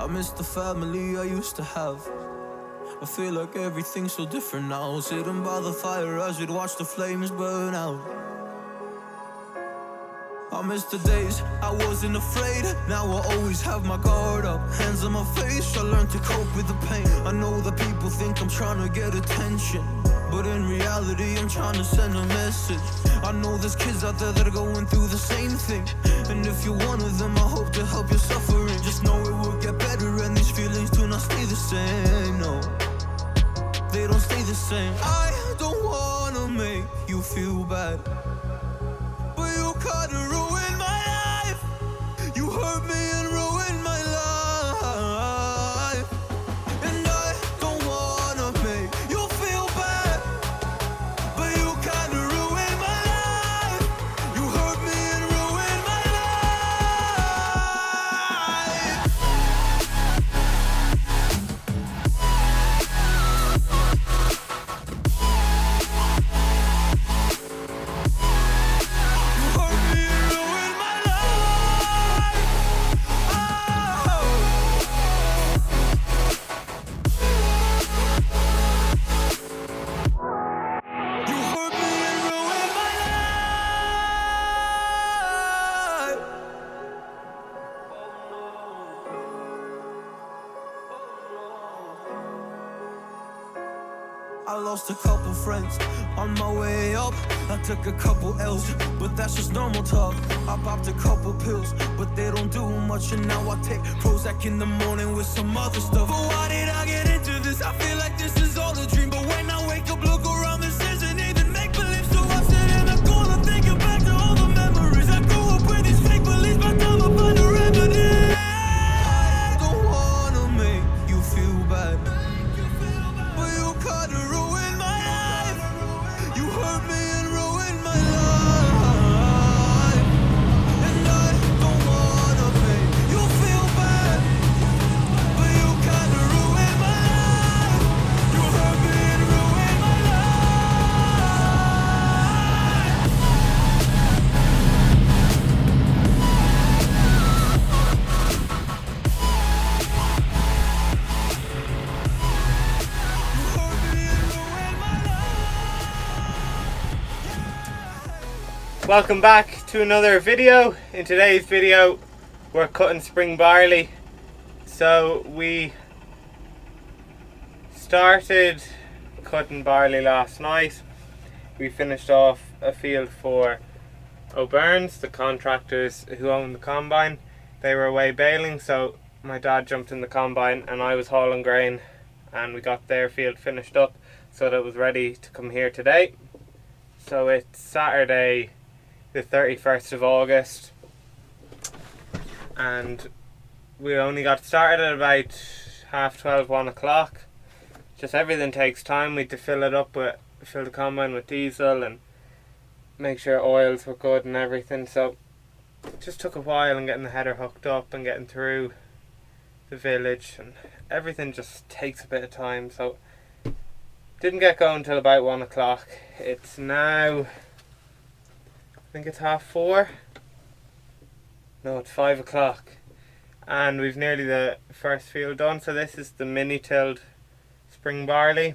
I miss the family I used to have. I feel like everything's so different now. Sitting by the fire as we'd watch the flames burn out. I miss the days I wasn't afraid. Now I always have my guard up. Hands on my face, I learned to cope with the pain. I know that people think I'm trying to get attention, but in reality I'm trying to send a message. I know there's kids out there that are going through the same thing, and if you're one of them, I hope to help your suffering. Just know it will get better and these feelings do not stay the same, no. They don't stay the same. I don't wanna make you feel bad, but you kinda ruined my life. You hurt me and ruined my life. And I don't wanna make you feel bad, but you kinda ruined my life. You hurt me and ruined my life. I lost a couple friends on my way up. I took a couple L's, but that's just normal talk. I popped a couple pills, but they don't do much. And now I take Prozac in the morning with some other stuff. But why did I get into this? I feel like this is all a dream, but when I wake up, look around, this isn't even make-believe. So I sit in the corner thinking back to all the memories. I grew up with these fake beliefs, by the time I find a remedy. I don't wanna make you feel bad, but you kinda ruined my life. You hurt me and ruined my life. And I don't wanna make you feel bad, but you kinda ruined my life. You hurt me and ruined my Welcome back to another video. In today's video we're cutting spring barley. So we started cutting barley last night. We finished off a field for O'Byrne's, the contractors who own the combine. They were away baling, so my dad jumped in the combine and I was hauling grain, and we got their field finished up so that it was ready to come here today. So it's Saturday the 31st of August, and we only got started at about 12:30, 1 o'clock. Just everything takes time. We had to fill the combine with diesel and make sure oils were good and everything. So it just took a while, and getting the header hooked up and getting through the village, and everything just takes a bit of time. So didn't get going till about 1 o'clock. It's now, I think it's 4:30. No, it's 5 o'clock. And we've nearly the first field done. So this is the mini tilled spring barley.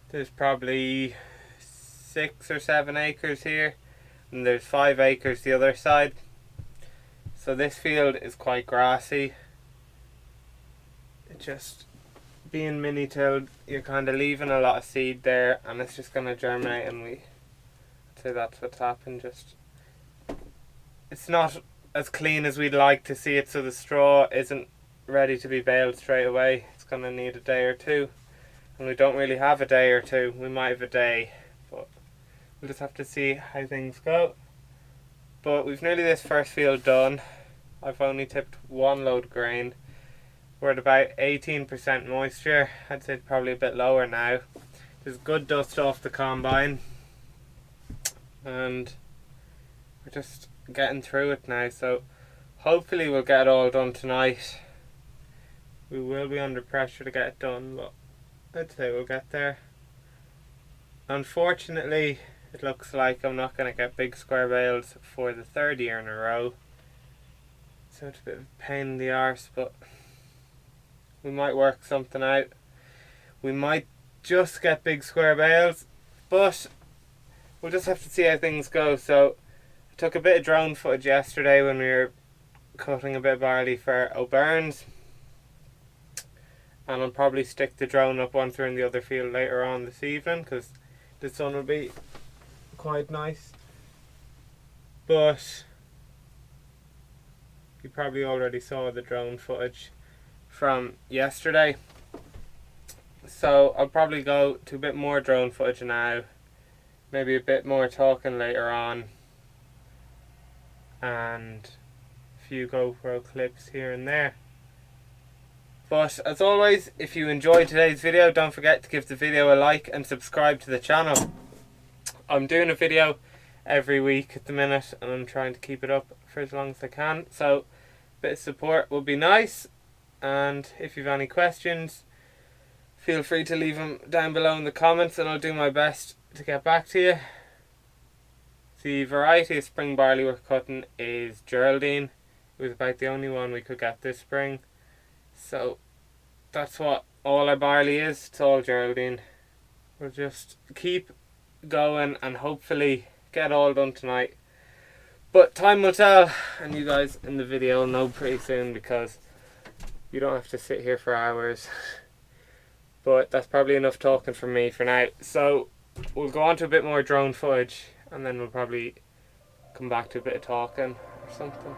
There's probably 6 or 7 acres here, and there's 5 acres the other side. So this field is quite grassy. It just, being mini tilled, you're kind of leaving a lot of seed there, and it's just going to germinate, and I'd say that's what's happened. Just, it's not as clean as we'd like to see it, so the straw isn't ready to be baled straight away. It's going to need a day or two, and we don't really have a day or two. We might have a day, but we'll just have to see how things go. But we've nearly this first field done. I've only tipped 1 load of grain. We're at about 18% moisture. I'd say probably a bit lower now. There's good dust off the combine, and we're just getting through it now. So hopefully we'll get it all done tonight. We will be under pressure to get it done, but I'd say we'll get there. Unfortunately, it looks like I'm not going to get big square bales for the 3rd year in a row. so it's a bit of a pain in the arse, but we might work something out. We might just get big square bales, but we'll just have to see how things go. So I took a bit of drone footage yesterday when we were cutting a bit of barley for O'Byrne's, and I'll probably stick the drone up once we're in the other field later on this evening, because the sun will be quite nice. But you probably already saw the drone footage from yesterday, so I'll probably go to a bit more drone footage now, maybe a bit more talking later on, and a few GoPro clips here and there. But as always, if you enjoyed today's video, don't forget to give the video a like and subscribe to the channel. I'm doing a video every week at the minute, and I'm trying to keep it up for as long as I can, so a bit of support would be nice. And if you've any questions, feel free to leave them down below in the comments, and I'll do my best to get back to you. The variety of spring barley we're cutting is Geraldine. It was about the only one we could get this spring, so that's what all our barley is. It's all Geraldine. We'll just keep going and hopefully get all done tonight, but time will tell, and you guys in the video will know pretty soon, because you don't have to sit here for hours. But that's probably enough talking from me for now, so we'll go on to a bit more drone footage, and then we'll probably come back to a bit of talking or something.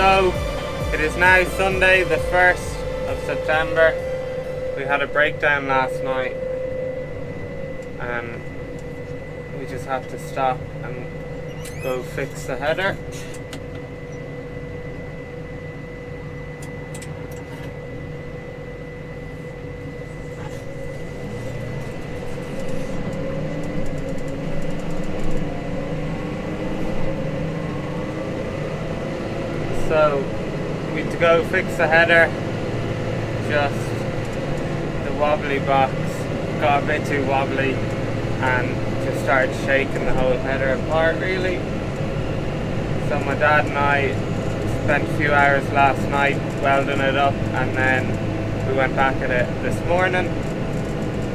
So it is now Sunday the 1st of September. We had a breakdown last night and we just had to stop and go fix the header. So we had to go fix the header. Just the wobbly box got a bit too wobbly and just started shaking the whole header apart really. So my dad and I spent a few hours last night welding it up, and then we went back at it this morning.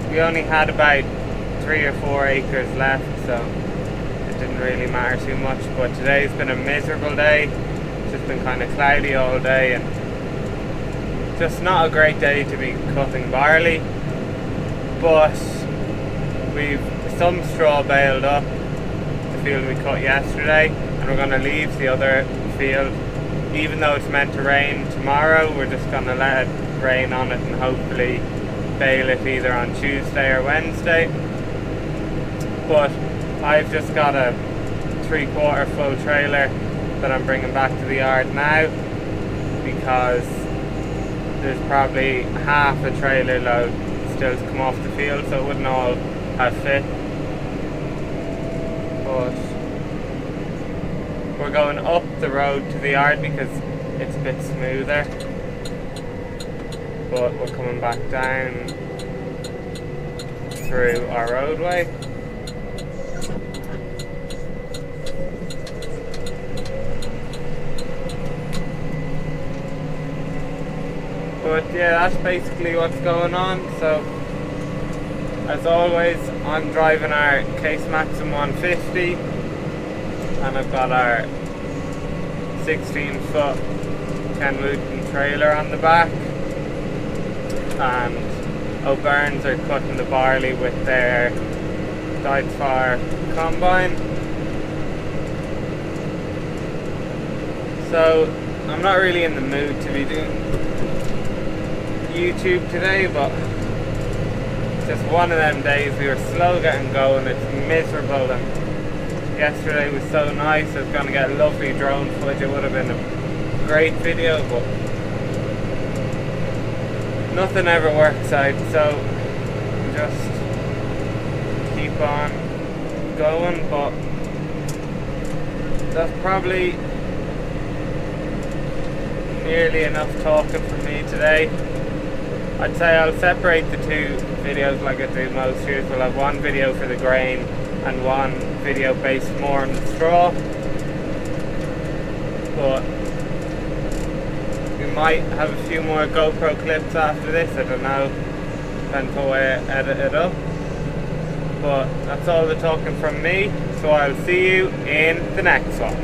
We only had about 3 or 4 acres left, so it didn't really matter too much, but today's been a miserable day. It's just been kind of cloudy all day and just not a great day to be cutting barley. But we've some straw baled up the field we cut yesterday, and we're going to leave the other field. Even though it's meant to rain tomorrow, we're just going to let it rain on it and hopefully bale it either on Tuesday or Wednesday. But I've just got a 3/4 full trailer that I'm bringing back to the yard now, because there's probably half a trailer load still to come off the field, so it wouldn't all have fit. But we're going up the road to the yard because it's a bit smoother, but we're coming back down through our roadway. But yeah, that's basically what's going on. So as always, I'm driving our Case Maxxum 150 and I've got our 16-foot Ken Wooten trailer on the back, and O'Byrne's are cutting the barley with their Deutz Fahr combine. So I'm not really in the mood to be doing YouTube today, but it's just one of them days. We were slow getting going, it's miserable, and yesterday was so nice. I was going to get lovely drone footage, it would have been a great video, but nothing ever works out, so just keep on going. But that's probably nearly enough talking for me today. I'd say I'll separate the two videos like I do most years. We'll have one video for the grain and one video based more on the straw. But we might have a few more GoPro clips after this, I don't know. Depends on the way I edit it up. But that's all the talking from me, so I'll see you in the next one.